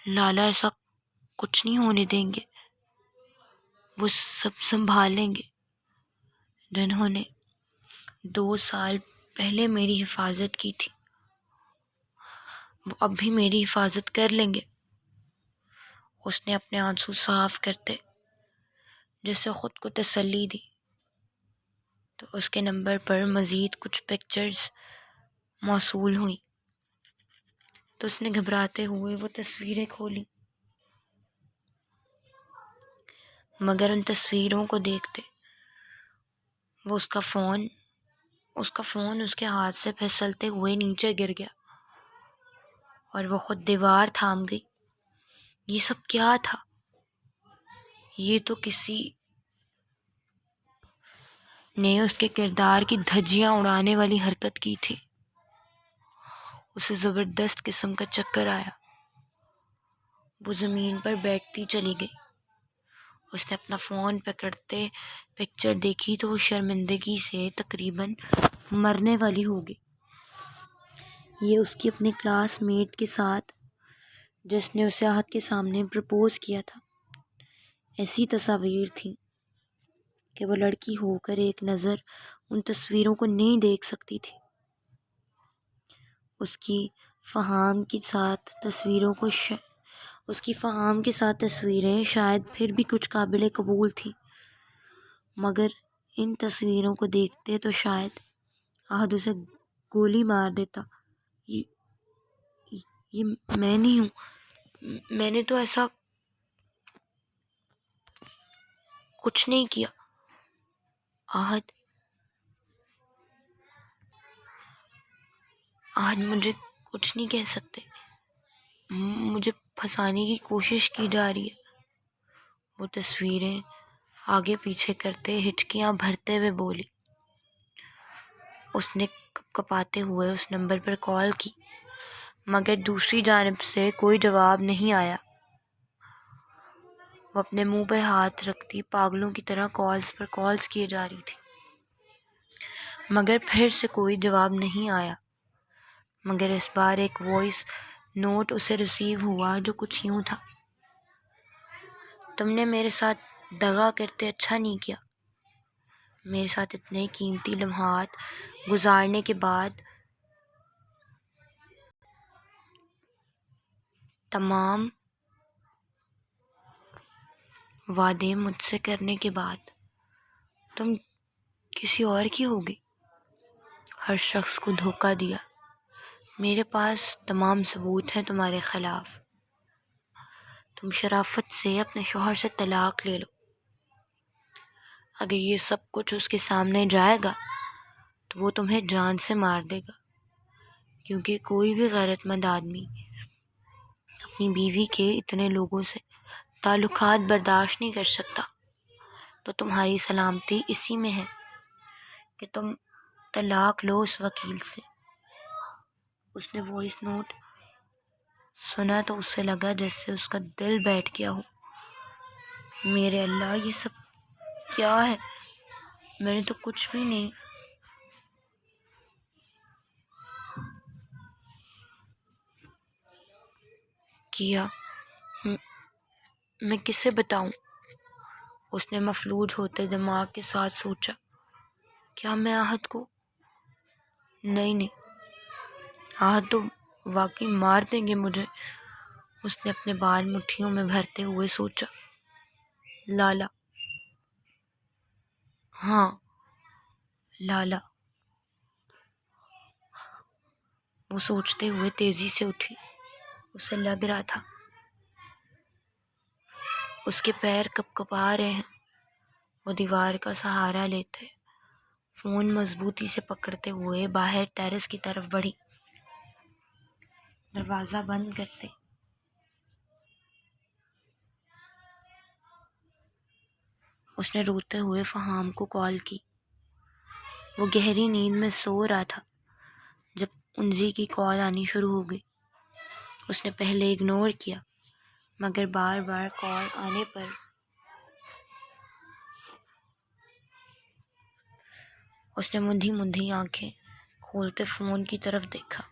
لالا ایسا کچھ نہیں ہونے دیں گے، وہ سب سنبھال لیں گے۔ جنہوں نے 2 سال پہلے میری حفاظت کی تھی وہ اب بھی میری حفاظت کر لیں گے۔ اس نے اپنے آنسو صاف کرتے جیسے خود کو تسلی دی تو اس کے نمبر پر مزید کچھ پکچرز موصول ہوئیں تو اس نے گھبراتے ہوئے وہ تصویریں کھولیں، مگر ان تصویروں کو دیکھتے وہ اس کا فون اس کے ہاتھ سے پھسلتے ہوئے نیچے گر گیا اور وہ خود دیوار تھام گئی۔ یہ سب کیا تھا؟ یہ تو کسی نے اس کے کردار کی دھجیاں اڑانے والی حرکت کی تھی۔ اسے زبردست قسم کا چکر آیا۔ وہ زمین پر بیٹھتی چلی گئی۔ اس نے اپنا فون پکڑتے پکچر دیکھی تو وہ شرمندگی سے تقریباً مرنے والی ہو گئی۔ یہ اس کی اپنے کلاس میٹ کے ساتھ جس نے اسے آہت کے سامنے پرپوز کیا تھا۔ ایسی تصاویر تھیں کہ وہ لڑکی ہو کر ایک نظر ان تصویروں کو نہیں دیکھ سکتی تھی۔ اس کی فہام کے ساتھ تصویریں شاید پھر بھی کچھ قابل قبول تھیں، مگر ان تصویروں کو دیکھتے تو شاید آہد اسے گولی مار دیتا۔ یہ میں نہیں ہوں، میں نے تو ایسا کچھ نہیں کیا۔ آہد مجھے کچھ نہیں کہہ سکتے، مجھے پھنسانے کی کوشش کی جا رہی ہے۔ وہ تصویریں آگے پیچھے کرتے ہچکیاں بھرتے ہوئے بولی۔ اس نے کپاتے ہوئے اس نمبر پر کال کی، مگر دوسری جانب سے کوئی جواب نہیں آیا۔ وہ اپنے منہ پر ہاتھ رکھتی پاگلوں کی طرح کالز پر کالز کیے جا رہی تھی، مگر پھر سے کوئی جواب نہیں آیا۔ مگر اس بار ایک وائس نوٹ اسے ریسیو ہوا جو کچھ یوں تھا: تم نے میرے ساتھ دغا کرتے اچھا نہیں کیا۔ میرے ساتھ اتنے قیمتی لمحات گزارنے کے بعد، تمام وعدے مجھ سے کرنے کے بعد تم کسی اور کی ہو گئی۔ ہر شخص کو دھوکہ دیا۔ میرے پاس تمام ثبوت ہیں تمہارے خلاف۔ تم شرافت سے اپنے شوہر سے طلاق لے لو۔ اگر یہ سب کچھ اس کے سامنے جائے گا تو وہ تمہیں جان سے مار دے گا، کیونکہ کوئی بھی غیرت مند آدمی اپنی بیوی کے اتنے لوگوں سے تعلقات برداشت نہیں کر سکتا۔ تو تمہاری سلامتی اسی میں ہے کہ تم طلاق لو اس وکیل سے۔ اس نے وائس نوٹ سنا تو اسے لگا جیسے اس کا دل بیٹھ گیا ہو۔ میرے اللہ، یہ سب کیا ہے؟ میں نے تو کچھ بھی نہیں کیا۔ میں کسے بتاؤں؟ اس نے مفلوج ہوتے دماغ کے ساتھ سوچا۔ کیا میں آہت کو؟ نہیں، آہت تو واقعی مار دیں گے مجھے۔ اس نے اپنے بال مٹھیوں میں بھرتے ہوئے سوچا۔ لالا، ہاں لالا۔ وہ سوچتے ہوئے تیزی سے اٹھی۔ اسے لگ رہا تھا اس کے پیر کپ کپا رہے ہیں۔ وہ دیوار کا سہارا لیتے، فون مضبوطی سے پکڑتے ہوئے باہر ٹیرس کی طرف بڑھی۔ دروازہ بند کرتے اس نے روتے ہوئے فہام کو کال کی۔ وہ گہری نیند میں سو رہا تھا جب انجی کی کال آنی شروع ہو گئی۔ اس نے پہلے اگنور کیا، مگر بار بار کال آنے پر اس نے مندھی مندھی آنکھیں کھولتے فون کی طرف دیکھا،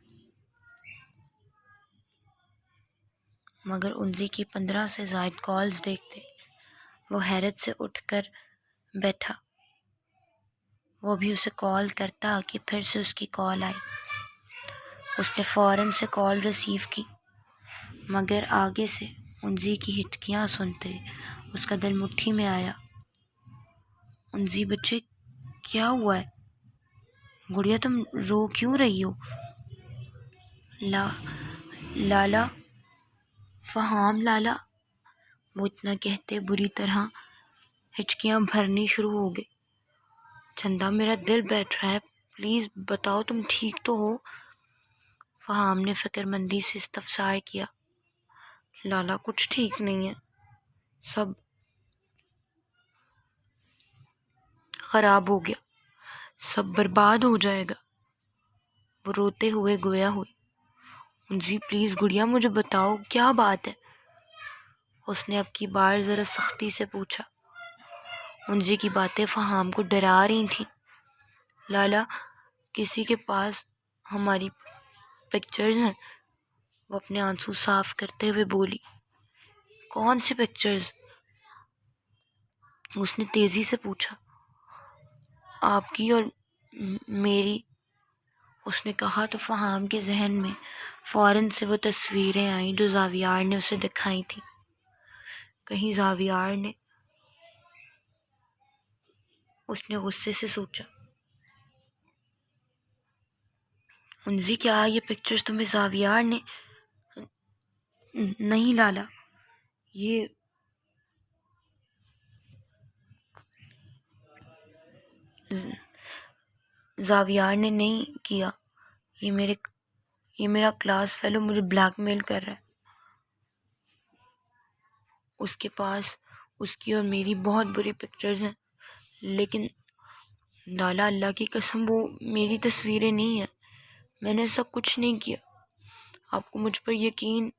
مگر انجی کی 15 سے زائد کالز دیکھتے وہ حیرت سے اٹھ کر بیٹھا۔ وہ بھی اسے کال کرتا کہ پھر سے اس کی کال آئی۔ اس نے فوراً سے کال ریسیو کی، مگر آگے سے انجی کی ہچکیاں سنتے اس کا دل مٹھی میں آیا۔ انجی بچے، کیا ہوا ہے؟ گڑیا تم رو کیوں رہی ہو؟ لالا، فہام لالا۔ وہ اتنا کہتے بری طرح ہچکیاں بھرنی شروع ہو گئی۔ چندا، میرا دل بیٹھ رہا ہے، پلیز بتاؤ تم ٹھیک تو ہو؟ فہام نے فکر مندی سے استفسار کیا۔ لالا، کچھ ٹھیک نہیں ہے، سب خراب ہو گیا، سب برباد ہو جائے گا۔ وہ روتے ہوئے گویا ہوئی۔ انجی پلیز گڑیا مجھے بتاؤ کیا بات ہے؟ اس نے اب کی بار ذرا سختی سے پوچھا۔ انجی کی باتیں فہام کو ڈرا رہی تھیں۔ لالا، کسی کے پاس ہماری پکچرز ہیں۔ وہ اپنے آنسو صاف کرتے ہوئے بولی۔ کون سی پکچرز؟ اس نے تیزی سے پوچھا۔ آپ کی اور میری، اس نے کہا تو فہام کے ذہن میں فوراً سے وہ تصویریں آئیں جو زاویار نے اسے دکھائی تھیں۔ کہیں زاویار نے، اس نے غصے سے سوچا۔ انجی، کیا یہ پکچرز تمہیں زاویار نے؟ نہیں لالا، یہ زاویار نے نہیں کیا، یہ میرا کلاس فیلو مجھے بلیک میل کر رہا ہے۔ اس کے پاس اس کی اور میری بہت بری پکچرز ہیں، لیکن لالا اللہ کی قسم وہ میری تصویریں نہیں ہیں، میں نے ایسا کچھ نہیں کیا۔ آپ کو مجھ پر یقین؟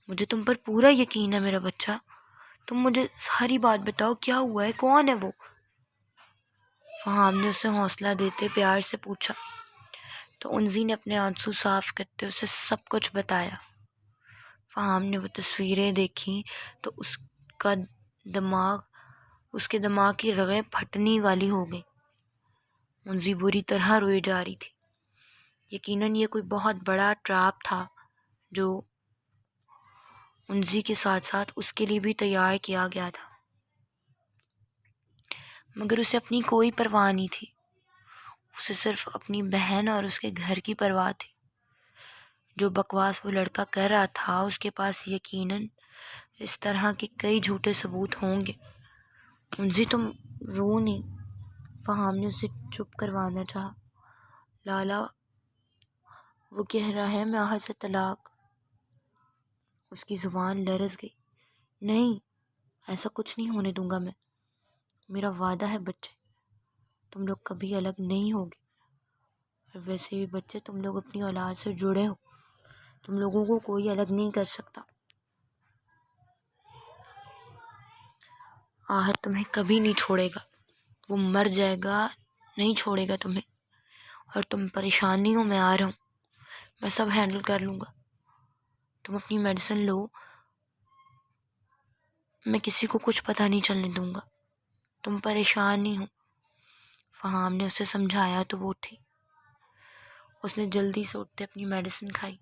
مجھے تم پر پورا یقین ہے میرا بچہ، تم مجھے ساری بات بتاؤ، کیا ہوا ہے، کون ہے وہ؟ فہام نے اسے حوصلہ دیتے پیار سے پوچھا تو انزی نے اپنے آنسو صاف کرتے اسے سب کچھ بتایا۔ فہام نے وہ تصویریں دیکھیں تو اس کے دماغ کی رگیں پھٹنے والی ہو گئیں۔ انزی بری طرح روئی جا رہی تھی۔ یقیناً یہ کوئی بہت بڑا ٹریپ تھا جو انزی کے ساتھ ساتھ اس کے لیے بھی تیار کیا گیا تھا، مگر اسے اپنی کوئی پرواہ نہیں تھی۔ اسے صرف اپنی بہن اور اس کے گھر کی پرواہ تھی۔ جو بکواس وہ لڑکا کر رہا تھا اس کے پاس یقیناً اس طرح کے کئی جھوٹے ثبوت ہوں گے۔ انزی تم رو نہیں، فہام نے اسے چپ کروانا چاہا۔ لالا، وہ کہہ رہا ہے میں آہد سے طلاق۔ اس کی زبان لرز گئی۔ نہیں، ایسا کچھ نہیں ہونے دوں گا میں، میرا وعدہ ہے بچے، تم لوگ کبھی الگ نہیں ہوگے۔ اور ویسے بھی بچے، تم لوگ اپنی اولاد سے جڑے ہو، تم لوگوں کو کوئی الگ نہیں کر سکتا۔ آہد تمہیں کبھی نہیں چھوڑے گا، وہ مر جائے گا، نہیں چھوڑے گا تمہیں۔ اور تم پریشان نہیں ہو، میں آ رہا ہوں، میں سب ہینڈل کر لوں گا۔ تم اپنی میڈیسن لو، میں کسی کو کچھ پتہ نہیں چلنے دوں گا، تم پریشان نہیں ہو۔ فہام نے اسے سمجھایا تو وہ اٹھی۔ اس نے جلدی سے اٹھتے اپنی میڈیسن کھائی۔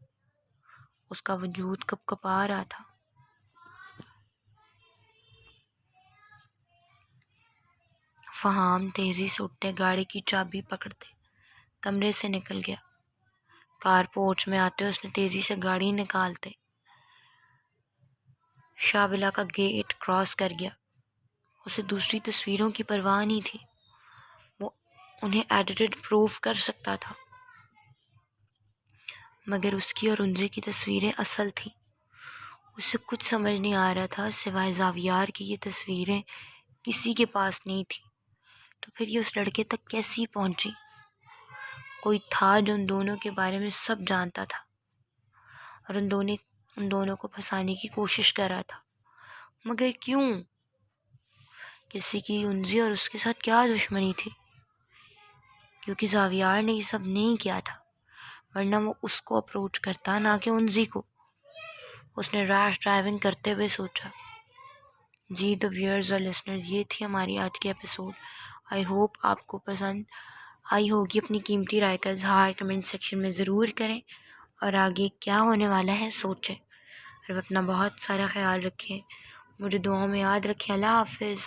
اس کا وجود کپ کپا رہا تھا۔ فہام تیزی سے اٹھتے گاڑی کی چابی پکڑتے کمرے سے نکل گیا۔ کار پورچ میں آتے اس نے تیزی سے گاڑی نکالتے شابلہ کا گیٹ کراس کر گیا۔ اسے دوسری تصویروں کی پرواہ نہیں تھی، وہ انہیں ایڈیٹڈ پروف کر سکتا تھا، مگر اس کی اور انزی کی تصویریں اصل تھیں۔ اسے کچھ سمجھ نہیں آ رہا تھا سوائے زاویار کی یہ تصویریں کسی کے پاس نہیں تھیں، تو پھر یہ اس لڑکے تک کیسی پہنچی؟ کوئی تھا جو ان دونوں کے بارے میں سب جانتا تھا اور ان دونوں کو پھنسانے کی کوشش کر رہا تھا، مگر کیوں؟ کسی کی انزی اور اس کے ساتھ کیا دشمنی تھی؟ کیونکہ زاویار نے یہ سب نہیں کیا تھا، ورنہ وہ اس کو اپروچ کرتا، نہ کہ انزی کو۔ اس نے ریش ڈرائیونگ کرتے ہوئے سوچا۔ جی تو ویئرز اور لسنرز، یہ تھی ہماری آج کی ایپیسوڈ۔ آئی ہوپ آپ کو پسند آئی ہوگی۔ اپنی قیمتی رائے کا اظہار کمنٹ سیکشن میں ضرور کریں اور آگے کیا ہونے والا ہے سوچیں، اور اپنا بہت سارا خیال رکھیں، مجھے دعاؤں میں یاد رکھیں۔ اللہ حافظ۔